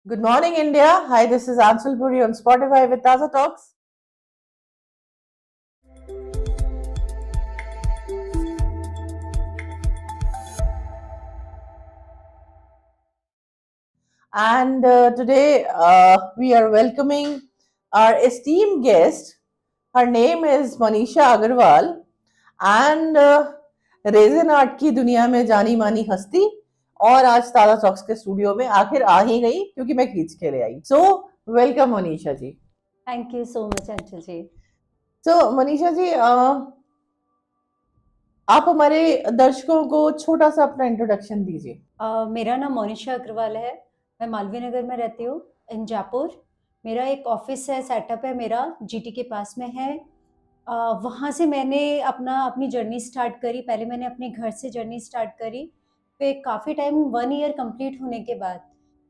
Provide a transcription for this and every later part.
Good morning, India. Hi, this is Ansel Puri on Spotify with Taza Talks. And today we are welcoming our esteemed guest. Her name is Manisha Agarwal and resin art की दुनिया में जानी मानी हस्ती और आज ताजा talks के स्टूडियो में आखिर आ ही गई क्योंकि मैं खींच के ले आई. So welcome Manisha ji. Thank you so much Anchal ji. तो मनीषा जी, आप हमारे दर्शकों को छोटा सा अपना इंट्रोडक्शन दीजिए. मेरा नाम मोनिशा अग्रवाल है. मैं मालवीय नगर में रहती हूँ इन जयपुर. मेरा एक ऑफिस है, सेटअप है मेरा जीटी के पास में है. वहाँ से मैंने अपनी जर्नी स्टार्ट करी. पहले मैंने अपने घर से जर्नी स्टार्ट करी. फिर काफ़ी टाइम 1 ईयर कंप्लीट होने के बाद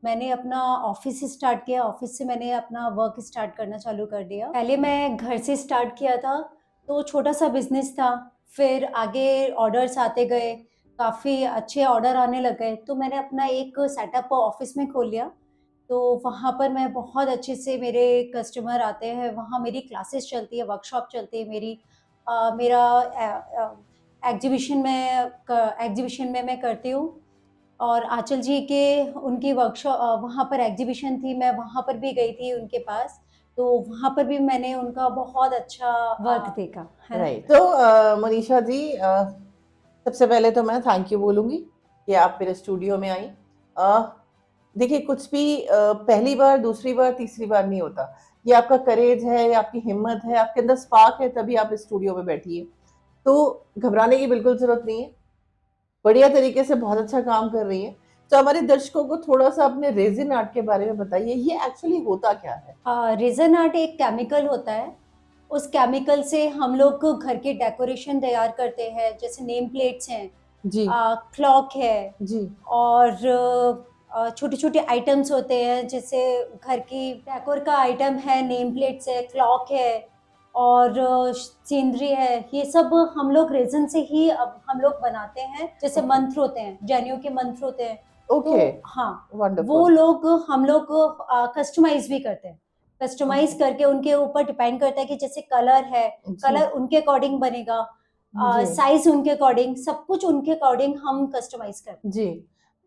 मैंने अपना ऑफिस से स्टार्ट किया. ऑफिस से मैंने अपना वर्क स्टार्ट करना चालू कर दिया. पहले मैं घर से स्टार्ट किया था तो छोटा सा बिजनेस था. फिर आगे ऑर्डर्स आते गए, काफ़ी अच्छे ऑर्डर आने लग गए तो मैंने अपना एक सेटअप ऑफिस में खोल लिया. तो वहाँ पर मैं बहुत अच्छे से, मेरे कस्टमर आते हैं, वहाँ मेरी क्लासेस चलती है, वर्कशॉप चलती है मेरी. मेरा एग्जीबिशन में मैं करती हूँ. और आंचल जी के उनकी वर्कशॉप, वहाँ पर एग्जीबिशन थी, मैं वहाँ पर भी गई थी उनके पास. तो वहाँ पर भी मैंने उनका बहुत अच्छा वर्क देखा है. राइट. तो मनीषा जी, सबसे पहले तो मैं थैंक यू बोलूंगी कि आप मेरे स्टूडियो में आई. देखिए, कुछ भी पहली बार, दूसरी बार, तीसरी बार नहीं होता. ये आपका करेज है, ये आपकी हिम्मत है, आपके अंदर स्पार्क है, तभी आप इस स्टूडियो में बैठी है. तो घबराने की बिल्कुल जरूरत नहीं है. बढ़िया तरीके से बहुत अच्छा काम कर रही है. तो हमारे दर्शकों को थोड़ा सा अपने रेजिन आर्ट के बारे में बताइए. ये एक्चुअली होता क्या है? रेजन आर्ट एक केमिकल होता है. उस केमिकल से हम लोग घर के डेकोरेशन तैयार करते हैं, जैसे नेम प्लेट्स हैं, जी क्लॉक है, जी. और छोटे छोटे आइटम्स होते हैं, जैसे घर की डेकोर का आइटम है, नेम प्लेट्स है, क्लॉक है और सीनरी है. ये सब हम लोग रेजन से ही अब हम लोग बनाते हैं. जैसे Okay. मंत्र होते हैं, जैनियों के मंत्र होते हैं. ओके. तो हाँ, वो वंडरफुल. लोग हम लोग कस्टमाइज भी करते हैं. Customise Okay. करके उनके ऊपर डिपेंड करता है कि जैसे कलर है, जी कलर उनके अकॉर्डिंग बनेगा, जी साइज उनके अकॉर्डिंग, सब कुछ उनके अकॉर्डिंग हम कस्टमाइज करते जी.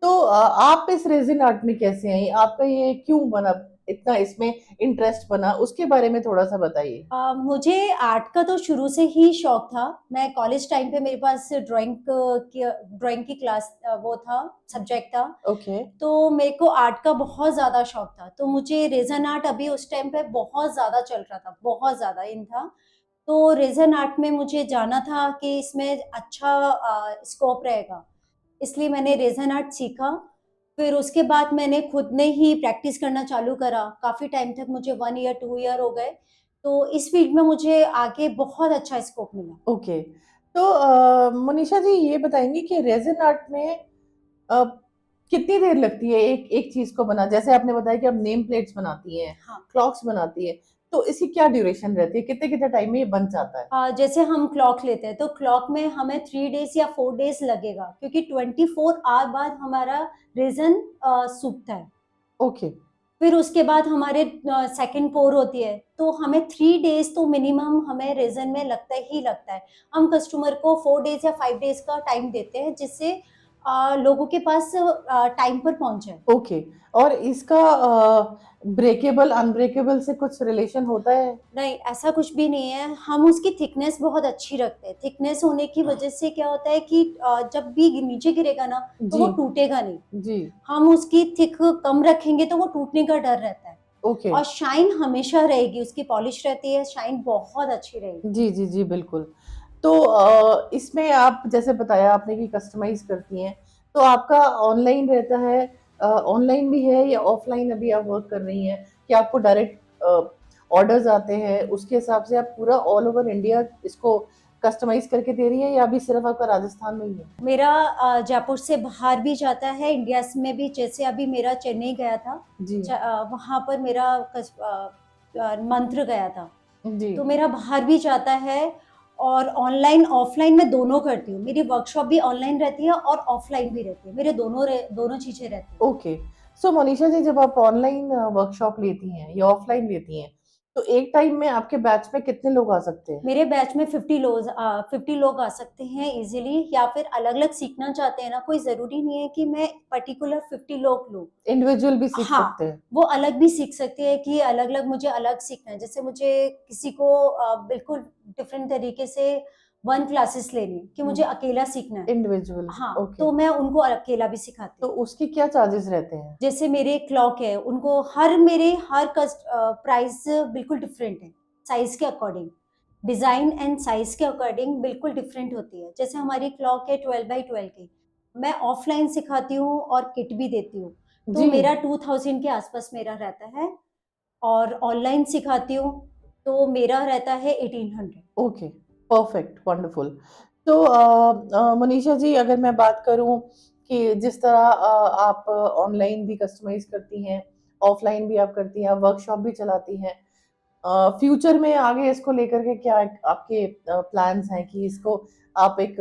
तो आप इस रेजिन आर्ट में कैसे आई? आपका ये क्यों बना, इतना इसमें इंटरेस्ट बना, उसके बारे में थोड़ा सा बताइए. हैं. मुझे आर्ट का तो शुरू से ही शौक था. मैं कॉलेज टाइम पे मेरे पास ड्राइंग की क्लास, वो था, सब्जेक्ट था. ओके. तो मेरे को आर्ट का बहुत ज़्यादा शौक था. तो मुझे रेजन आर्ट अभी उस टाइम पे बहुत ज़्यादा चल रहा था, बहुत ज़्यादा इन था. तो रेजन आर्ट में मुझे जाना था कि इसमें अच्छा स्कोप रहेगा, इसलिए मैंने रेजन आर्ट सीखा. फिर उसके बाद मैंने खुद ने ही प्रैक्टिस करना चालू करा. काफ़ी टाइम तक, मुझे 1 ईयर 2 ईयर हो गए. तो इस फील्ड में मुझे आगे बहुत अच्छा स्कोप मिला. ओके. तो मनीषा जी, ये बताएंगे कि रेजिन आर्ट में अ, कितनी देर लगती है एक एक चीज को बना? जैसे आपने बताया कि आप नेम प्लेट्स बनाती हैं, हाँ. क्लॉक्स बनाती हैं, तो इसकी क्या ड्यूरेशन रहती है? कितने कितने टाइम में ये बन जाता है? जैसे हम क्लॉक लेते हैं तो क्लॉक में हमें 3 डेज या 4 डेज लगेगा, क्योंकि 24 आवर बाद हमारा रेजन सूखता है. ओके. फिर उसके बाद हमारे सेकंड पोर होती है, तो हमें 3 डेज तो मिनिमम हमें रेजन में लगता ही लगता है. हम कस्टमर को 4 डेज या 5 डेज का टाइम देते हैं, जिससे लोगों के पास टाइम पर पहुंच जाए. ओके. और इसका ब्रेकेबल अनब्रेकेबल से कुछ रिलेशन होता है? नहीं, ऐसा कुछ भी नहीं है. हम उसकी थिकनेस बहुत अच्छी रखते हैं. थिकनेस होने की वजह से क्या होता है कि जब भी नीचे गिरेगा ना, तो जी वो टूटेगा नहीं. जी. हम उसकी थिक कम रखेंगे तो वो टूटने का डर रहता है. ओके. और शाइन हमेशा रहेगी, उसकी पॉलिश रहती है, शाइन बहुत अच्छी रहेगी. जी जी जी, बिल्कुल. तो इसमें आप जैसे बताया आपने कि कस्टमाइज करती हैं, तो आपका ऑनलाइन रहता है, ऑनलाइन भी है या ऑफलाइन अभी आप वर्क कर रही हैं, कि आपको डायरेक्ट ऑर्डर्स आते हैं, उसके हिसाब से आप पूरा ऑल ओवर इंडिया इसको कस्टमाइज करके दे रही हैं, या अभी सिर्फ आपका राजस्थान में ही है? मेरा जयपुर से बाहर भी जाता है, इंडिया में भी. जैसे अभी मेरा चेन्नई गया था, जी वहाँ पर मेरा मंत्र गया था. जी. तो मेरा बाहर भी जाता है. और ऑनलाइन ऑफलाइन मैं दोनों करती हूँ. मेरी वर्कशॉप भी ऑनलाइन रहती है और ऑफलाइन भी रहती है. मेरे दोनों चीज़ें रहती हैं. ओके. सो मोनिशा जी, जब आप ऑनलाइन वर्कशॉप लेती हैं या ऑफलाइन लेती हैं, तो एक टाइम में आपके बैच में कितने लोग आ सकते हैं? मेरे बैच में 50 लोग आ सकते हैं इजीली, या फिर अलग अलग सीखना चाहते हैं ना, कोई ज़रूरी नहीं है कि मैं पर्टिकुलर 50 लोग लूँ। इंडिविजुअल भी सीख हाँ, सकते हैं। वो अलग भी सीख सकते हैं कि अलग अलग मुझे अलग सीखना है। जैसे मुझे किसी को बिल्कुल डिफरेंट तरीके से वन क्लासेस लेनी है कि मुझे अकेला सीखना है। इंडिविजुअल, हाँ, ओके। तो मैं उनको अकेला भी सिखाती तो हूँ। उसके क्या चार्जेस रहते हैं? जैसे मेरे क्लॉक है, उनको हर प्राइस बिल्कुल डिफरेंट है, साइज के अकॉर्डिंग। डिजाइन एंड साइज के अकॉर्डिंग बिल्कुल डिफरेंट होती है। जैसे हमारी क्लॉक है 12x12 की, मैं ऑफलाइन सिखाती हूँ और किट भी देती हूँ, तो जी। मेरा 2000 के आसपास मेरा रहता है। और ऑनलाइन सिखाती हूँ तो मेरा रहता है 1800। Okay, perfect, wonderful. तो मनीषा जी, अगर मैं बात करूं कि जिस तरह आप ऑनलाइन भी कस्टमाइज करती हैं, ऑफलाइन भी आप करती हैं, वर्कशॉप भी चलाती हैं, फ्यूचर में आगे इसको लेकर के क्या आपके प्लान्स हैं कि इसको आप एक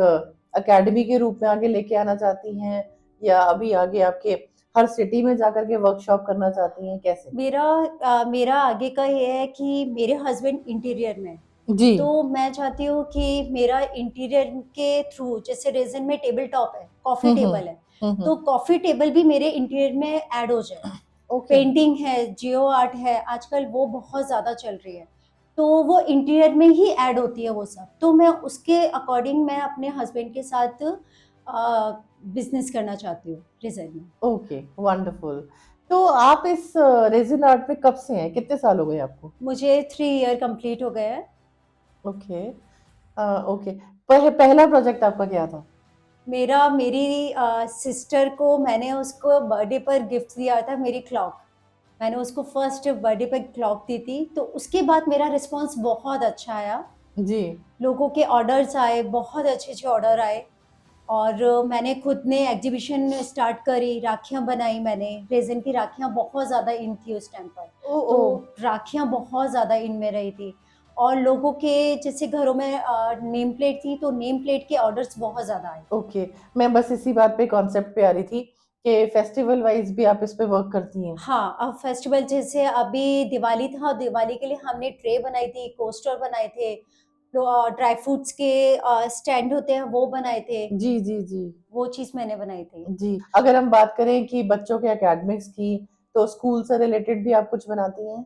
एकेडमी के रूप में आगे लेके आना चाहती हैं, या अभी आगे आपके हर सिटी में जाकर के वर्कशॉप करना चाहती हैं, कैसे? मेरा आगे का ये है कि मेरे हस्बैंड इंटीरियर में हैं, जी। तो मैं चाहती हूँ कि मेरा इंटीरियर के थ्रू, जैसे रेजन में टेबल टॉप है, कॉफी हम्म, टेबल है, हम्म। तो कॉफी टेबल भी मेरे इंटीरियर में ऐड हो जाए। ओके। पेंटिंग है, जियो आर्ट है, आजकल वो बहुत ज्यादा चल रही है, तो वो इंटीरियर में ही ऐड होती है वो सब। तो मैं उसके अकॉर्डिंग मैं अपने हस्बैंड के साथ बिजनेस करना चाहती हूँ रेजन में। Okay, wonderful. तो आप इस रेज़िन आर्ट में कब से हैं? कितने साल हो गए आपको? मुझे 3 ईयर कंप्लीट हो गए हैं। ओके। ओके। पहला प्रोजेक्ट आपका क्या था? मेरी सिस्टर को मैंने उसको बर्थडे पर गिफ्ट दिया था, मेरी क्लॉक। मैंने उसको फर्स्ट बर्थडे पर क्लॉक दी थी, तो उसके बाद मेरा रिस्पॉन्स बहुत अच्छा आया। जी। लोगों के ऑर्डर्स आए, बहुत अच्छे अच्छे ऑर्डर आए। और मैंने खुद ने एग्जीबिशन स्टार्ट करी, राखियाँ बनाई मैंने। रेज़न की राखियाँ बहुत ज़्यादा इन थी उस टाइम पर, ओह! ओह! तो राखियाँ बहुत ज़्यादा इन में रही थी। और लोगों के जैसे घरों में नेम प्लेट थी, तो नेम प्लेट के ऑर्डर्स बहुत ज़्यादा आए। ओके। मैं बस इसी बात पे कॉन्सेप्ट पे आ रही थी कि फेस्टिवल वाइज़ भी आप इस पे वर्क करती हैं। हाँ, अब फेस्टिवल जैसे अभी दिवाली था, दिवाली के लिए हमने ट्रे बनाई थी, कोस्टर बनाए थे, तो ड्राई फ्रूट्स के स्टैंड होते हैं वो बनाए थे, जी, जी, जी। वो चीज़ मैंने बनाई थी। जी, अगर हम बात करें कि बच्चों के एकेडमिक्स की, तो स्कूल से रिलेटेड भी आप कुछ बनाती हैं?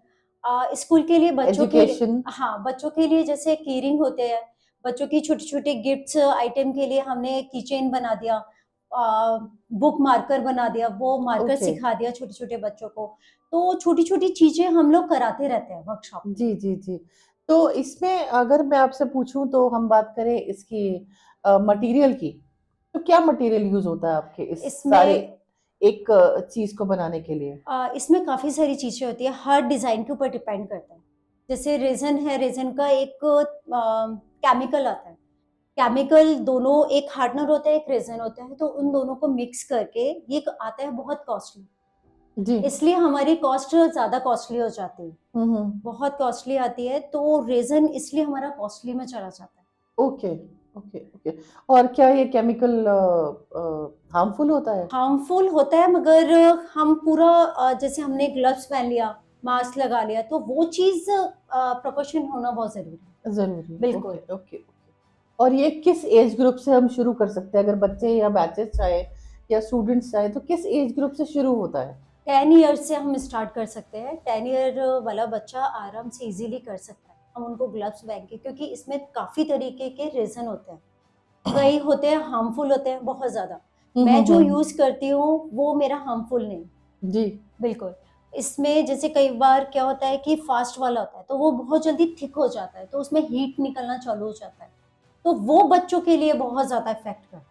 स्कूल के लिए बच्चों के, एजुकेशन? हाँ, बच्चों के लिए जैसे कीरिंग होते हैं, बच्चों की छोटे-छोटे गिफ्ट्स आइटम के लिए हमने कीचेन बना दिया, बुक मार्कर बना दिया, वो मार्कर ओके। सिखा दिया छोटे-छोटे बच्चों को। तो छोटी-छोटी चीज़ें हम लोग कराते रहते हैं वर्कशॉप में। जी, जी, जी। तो इसमें अगर मैं आपसे पूछूँ, तो हम बात करें इसकी मटीरियल की, तो क्या मटीरियल यूज़ होता है आपके इस सारे इसमें एक चीज़ को बनाने के लिए? इसमें काफ़ी सारी चीज़ें होती हैं, हर डिज़ाइन के ऊपर डिपेंड करता है। जैसे रेज़न है, रेज़न का एक केमिकल आता है। केमिकल दोनों, एक हार्डनर होता है, एक रेज़न होता है, तो उन दोनों को मिक्स करके ये एक आता है बहुत कॉस्टली। जी। इसलिए हमारी कॉस्ट ज़्यादा कॉस्टली हो जाती है, हुँ, हुँ। बहुत कॉस्टली आती है, तो रेज़न इसलिए हमारा कॉस्टली में चला जाता है। Okay, okay, okay. और क्या ये केमिकल हार्मफुल होता है? हार्मफुल होता है, मगर हम पूरा जैसे हमने ग्लव्स पहन लिया, मास्क लगा लिया, तो वो चीज़ प्रिकॉशन होना बहुत ज़रूरी है। ज़रूरी है। ओके, बिल्कुल। Okay, okay. और ये किस एज ग्रुप से हम शुरू कर सकते हैं? अगर बच्चे या बैचेज़ चाहें या स्टूडेंट्स चाहें, तो किस एज ग्रुप से शुरू होता है? 10 ईयर्स से हम स्टार्ट कर सकते हैं। 10 ईयर वाला बच्चा आराम से इज़िली कर सकता है। हम उनको ग्लव्स पहन के, क्योंकि इसमें काफ़ी तरीके के रेज़न होते हैं। कई होते हैं हार्मफुल होते हैं बहुत ज़्यादा। हुँ, मैं हुँ, जो हुँ। यूज़ करती हूँ वो मेरा हार्मफुल नहीं। जी। बिल्कुल। इसमें जैसे कई बार क्या होता है कि फ़ास्ट वाला होता है, तो वो बहुत जल्दी थिक हो जाता है, तो उसमें हीट निकलना चालू हो जाता है। तो वो बच्चों के लिए बहुत ज़्यादा इफ़ेक्ट करता है।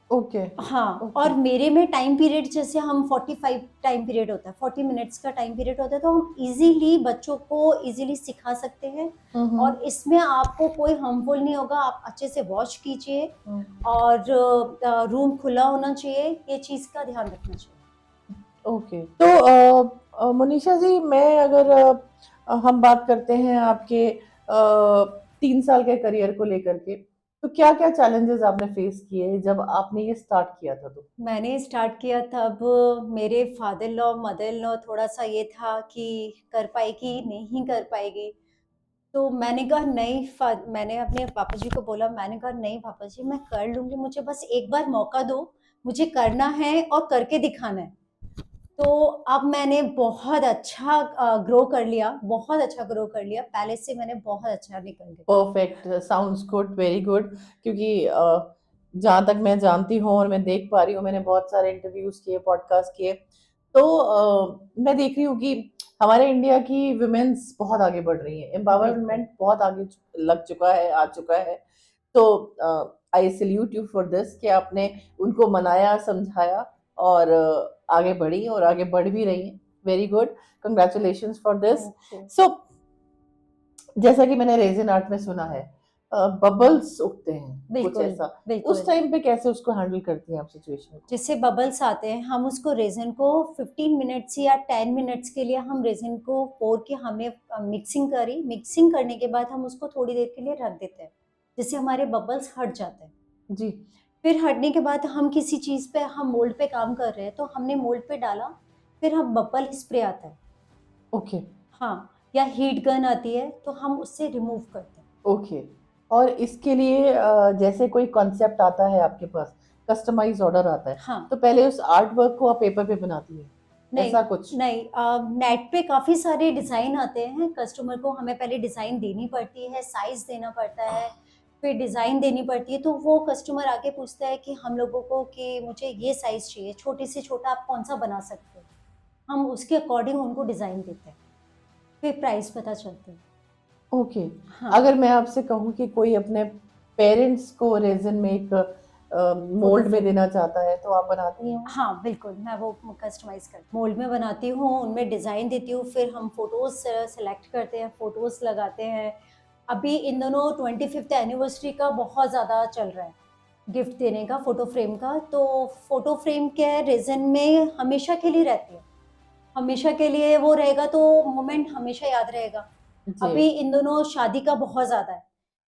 ओके, हाँ, ओके। और मेरे में टाइम पीरियड जैसे हम 45 टाइम पीरियड होता है, 40 मिनट्स का टाइम पीरियड होता है, तो हम ईज़िली बच्चों को ईज़िली सिखा सकते हैं। हुँ, और हुँ। इसमें आपको कोई हार्मफुल नहीं होगा, आप अच्छे से वॉश कीजिए। हुँ। और रूम खुला होना चाहिए, ये चीज़ का ध्यान रखना चाहिए। ओके। तो मनीषा जी, मैं अगर हम बात करते हैं आपके 3 साल के करियर को लेकर के, तो क्या-क्या चैलेंजेस आपने फेस किए जब आपने ये स्टार्ट किया था तो? मैंने स्टार्ट किया तब मेरे father in law, mother in law थोड़ा-सा ये था कि कर पाएगी, नहीं कर पाएगी। तो मैंने कहा नहीं मैंने अपने पापा जी को बोला, मैंने कहा नहीं पापा जी मैं कर लूँगी, मुझे बस एक बार मौका दो, मुझे करना है और करके दिखाना है। तो अब मैंने बहुत अच्छा ग्रो कर लिया, बहुत अच्छा ग्रो कर लिया, पहले से मैंने बहुत अच्छा निकल गई। Perfect, sounds good, very good. क्योंकि जहाँ तक मैं जानती हूँ और मैं देख पा रही हूँ, मैंने बहुत सारे इंटरव्यूज़ किए, पॉडकास्ट किए, तो मैं देख रही हूँ कि हमारे इंडिया की वुमेन्स बहुत आगे बढ़ रही हैं, बिल्कुल, एम्पावरमेंट बहुत आगे लग चुका है, आ चुका है। तो आई सैल्यूट यू फॉर दिस कि आपने उनको मनाया, समझाया और आगे बढ़ी और आगे बढ़ भी रही हैं। Very good, congratulations for this. Thank you. So जैसा कि मैंने रेज़िन आर्ट में सुना है, बबल्स उगते हैं, कुछ बिल्कुल, ऐसा। उस बिल्कुल। टाइम पे कैसे उसको हैंडल करती हैं आप सिचुएशन को? जैसे बबल्स आते हैं, हम उसको रेज़न को 15 मिनट्स या 10 मिनट्स के लिए हम रेज़न को पोर के हमने मिक्सिंग करी, मिक्सिंग करने के बाद हम उसको थोड़ी देर के लिए रख देते हैं, जिससे हमारे बबल्स हट जाते हैं। जी, फिर हटने के बाद हम किसी चीज़ पे हम मोल्ड पे काम कर रहे हैं, तो हमने मोल्ड पे डाला, फिर हम बबल स्प्रे आता है, ओके, हाँ, या हीट गन आती है, तो हम उससे रिमूव करते हैं। ओके। और इसके लिए जैसे कोई कॉन्सेप्ट आता है आपके पास, कस्टमाइज़्ड ऑर्डर आता है, हाँ, तो पहले उस आर्ट वर्क को आप पेपर पे बनाती हैं, नहीं, ऐसा कुछ? नहीं नेट पे काफ़ी सारे डिज़ाइन आते हैं, कस्टमर को हमें पहले डिज़ाइन देनी पड़ती है, साइज़ देना पड़ता है, फिर डिज़ाइन देनी पड़ती है, तो वो कस्टमर आके पूछता है कि हम लोगों को कि मुझे ये साइज़ चाहिए, छोटे से छोटा आप कौन-सा बना सकते हो? हम उसके अकॉर्डिंग उनको डिज़ाइन देते हैं, फिर प्राइस पता चलती है। ओके। हाँ, अगर मैं आपसे कहूँ कि कोई अपने पेरेंट्स को रेज़िन में एक फ़ोटो मोल्ड में फ्रेम। देना चाहता है, तो आप बनाती हैं वो? हाँ, बिल्कुल, मैं वो कस्टमाइज़ कर मोल्ड में बनाती हूँ, उनमें डिज़ाइन देती हूँ, फिर हम फ़ोटोज़ सेलेक्ट करते हैं, फ़ोटोज़ लगाते हैं। अभी इन दोनों 25th एनिवर्सरी का बहुत ज़्यादा चल रहा है, गिफ्ट देने का, फ़ोटो फ्रेम का। तो फ़ोटो फ्रेम क्या है, रेज़िन में हमेशा के लिए रहती है। हमेशा के लिए वो रहेगा तो मोमेंट हमेशा याद रहेगा। जी। अभी इन दोनों शादी का बहुत ज़्यादा है,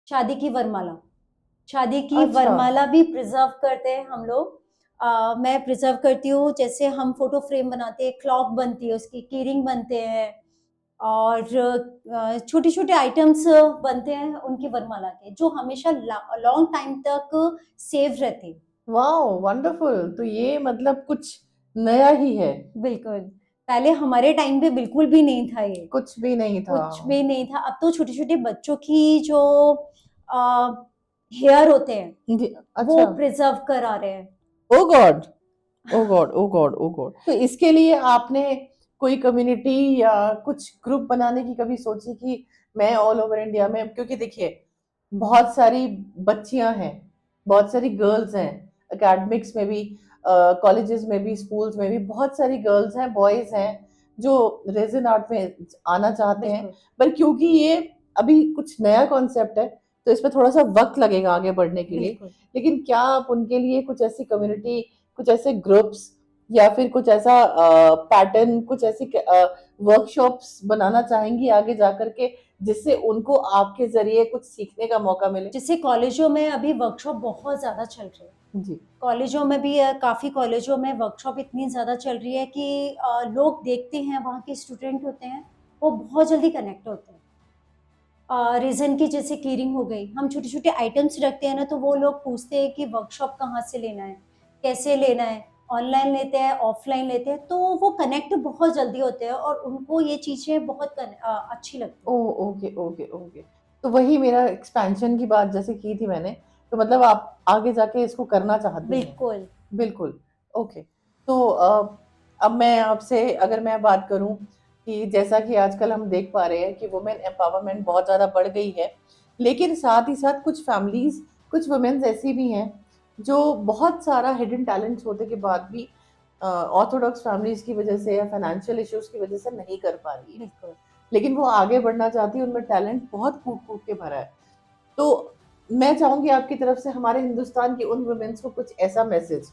शादी की वरमाला। शादी की अच्छा, वरमाला भी प्रिज़र्व करते हैं हम लोग। मैं प्रिज़र्व करती हूँ, जैसे हम फ़ोटो फ्रेम बनाते हैं, क्लॉक बनती है उसकी, की रिंग बनते हैं और छोटे-छोटे आइटम्स बनते हैं उनकी वरमाला के, जो हमेशा लॉन्ग टाइम तक सेव रहते हैं। वॉव! वंडरफुल। तो ये मतलब कुछ नया ही है, बिल्कुल, पहले हमारे टाइम पे बिल्कुल भी नहीं था ये, कुछ भी नहीं था। कुछ भी नहीं था। अब तो छोटे-छोटे बच्चों की जो अ, हेयर होते हैं, जी, वो अच्छा। प्रिज़र्व करा रहे हैं। ओह गॉड! ओह गॉड! ओह गॉड! ओह गॉड! तो इसके लिए आपने कोई कम्युनिटी या कुछ ग्रुप बनाने की कभी सोची कि मैं ऑल ओवर इंडिया में, क्योंकि देखिए बहुत सारी बच्चियां हैं, बहुत सारी गर्ल्स हैं, एकेडमिक्स में भी, कॉलेजेस में भी, स्कूल्स में भी बहुत सारी गर्ल्स हैं, बॉयज हैं जो रेजिन आर्ट में आना चाहते हैं, बिल्कुल, पर क्योंकि ये अभी कुछ नया कॉन्सेप्ट है तो इसमें थोड़ा सा वक्त लगेगा आगे बढ़ने के लिए। बिल्कुल। लेकिन क्या आप उनके लिए कुछ ऐसी कम्युनिटी, कुछ ऐसे ग्रुप्स या फिर कुछ ऐसा पैटर्न, कुछ ऐसी वर्कशॉप्स बनाना चाहेंगी आगे जाकर के, जिससे उनको आपके ज़रिए कुछ सीखने का मौका मिले? जैसे कॉलेजों में अभी वर्कशॉप बहुत ज़्यादा चल रही है। जी। कॉलेजों में भी काफ़ी कॉलेजों में वर्कशॉप इतनी ज़्यादा चल रही है कि लोग देखते हैं, वहाँ के स्टूडेंट होते हैं, वो बहुत जल्दी कनेक्ट होते हैं। रीज़न की जैसे कीरिंग हो गई, हम छोटे-छोटे आइटम्स रखते हैं ना, तो वो लोग पूछते हैं कि वर्कशॉप कहाँ से लेना है, कैसे लेना है, ऑनलाइन लेते हैं, ऑफलाइन लेते हैं, तो वो कनेक्ट बहुत जल्दी होते हैं और उनको ये चीज़ें बहुत अच्छी लगती हैं। ओह! Okay, okay, okay. तो वही मेरा एक्सपेंशन की बात जैसे की थी मैंने, तो मतलब आप आगे जाके इसको करना चाहती हैं। बिल्कुल, बिल्कुल, ओके। तो अब मैं आपसे अगर मैं बात करूँ कि जैसा कि आजकल हम देख पा रहे हैं कि वुमेन एम्पावरमेंट बहुत ज़्यादा बढ़ गई है, लेकिन साथ ही साथ कुछ फैमिलीज़, कुछ वुमेन्स ऐसी भी हैं, जो बहुत सारा हिडन टैलेंट्स होने के बाद भी ऑर्थोडॉक्स फैमिलीज़ की वजह से या फाइनेंशियल इश्यूज़ की वजह से नहीं कर पा रही है। बिल्कुल। लेकिन वो आगे बढ़ना चाहती है, उनमें टैलेंट बहुत कूट-कूट के भरा है। तो मैं चाहूँगी आपकी तरफ से हमारे हिंदुस्तान की उन वुमेन्स को कुछ ऐसा मैसेज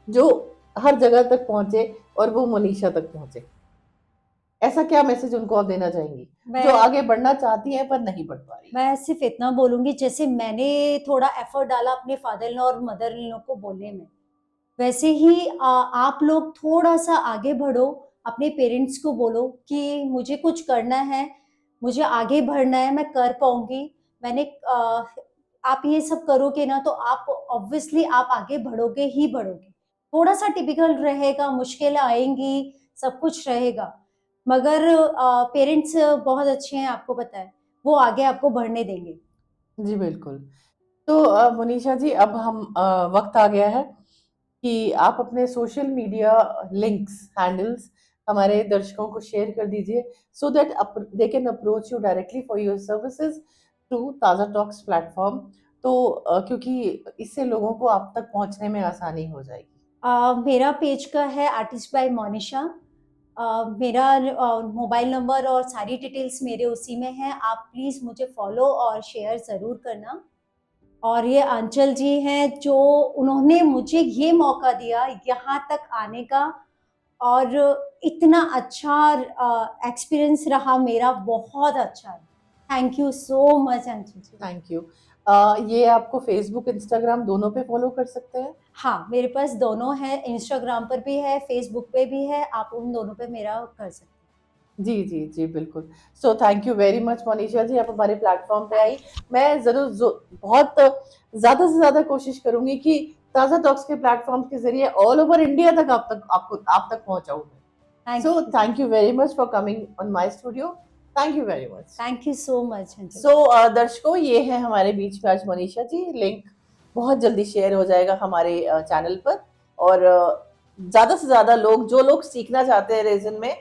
जो हर जगह तक पहुँचे और वो मनीषा तक पहुँचे। ऐसा क्या मैसेज उनको आप देना चाहेंगी जो मैं आगे बढ़ना चाहती हैं पर नहीं बढ़ पा रही? मैं सिर्फ इतना बोलूंगी, जैसे मैंने थोड़ा एफर्ट डाला अपने फादर इन लॉ और मदर इन लॉ को बोलने में, वैसे ही आप लोग थोड़ा सा आगे बढ़ो, अपने पेरेंट्स को बोलो कि मुझे कुछ करना है, मुझे आगे बढ़ना है, मैं कर पाऊंगी। मैंने आप ये सब करोगे ना तो आप ऑब्वियसली आप आगे बढ़ोगे ही बढ़ोगे। थोड़ा सा टिपिकल रहेगा, मुश्किलें आएंगी, सब कुछ रहेगा, मगर पेरेंट्स बहुत अच्छे हैं, आपको पता है, वो आगे आपको बढ़ने देंगे। जी बिल्कुल। तो मोनिशा जी, अब हम वक्त आ गया है कि आप अपने सोशल मीडिया लिंक्स हैंडल्स हमारे दर्शकों को शेयर कर दीजिए, so that they can approach you directly for your services through ताज़ा टॉक्स प्लेटफॉर्म। तो क्योंकि इससे लोगों को आप तक पहुंचने में आसानी हो जाएगी। मेरा पेज का है आर्टिस्ट बाय मोनिशा। मेरा मोबाइल नंबर और सारी डिटेल्स मेरे उसी में है। आप प्लीज़ मुझे फॉलो और शेयर ज़रूर करना। और ये अंचल जी हैं जो उन्होंने मुझे ये मौका दिया यहाँ तक आने का, और इतना अच्छा एक्सपीरियंस रहा मेरा, बहुत अच्छा है। Thank you so much Anchal ji. Thank you. ये आपको फेसबुक इंस्टाग्राम दोनों पे फॉलो कर सकते हैं? हाँ, मेरे पास दोनों हैं, इंस्टाग्राम पर भी है, फेसबुक पे भी है, आप उन दोनों पे मेरा कर सकते हैं। जी, जी, जी, बिल्कुल। So thank you very much Monisha ji, आप हमारे प्लेटफ़ॉर्म पे आई। मैं ज़रूर बहुत ज़्यादा से ज़्यादा कोशिश करूँगी कि ताज़ा टॉक्स के प्लेटफ़ॉर्म के ज़रिए ऑल ओवर इंडिया तक आप तक पहुँचाऊँ मैं। Thank so you. Thank you very much for coming on my studio. Thank you very much. Thank you so much Anjali. So दर्शकों, ये है हमारे बीच में आज मोनिशा जी। लिंक बहुत जल्दी शेयर हो जाएगा हमारे चैनल पर, और ज़्यादा से ज़्यादा लोग, जो लोग सीखना चाहते हैं रेज़न में,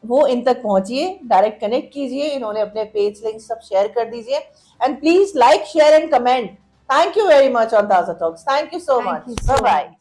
वो इन तक पहुंचिए, डायरेक्ट कनेक्ट कीजिए। इन्होंने अपने पेज लिंक सब शेयर कर दीजिए, and please like share and comment. Thank you very much on Taaza Talks. Thank you so thank much. You bye so bye. Much.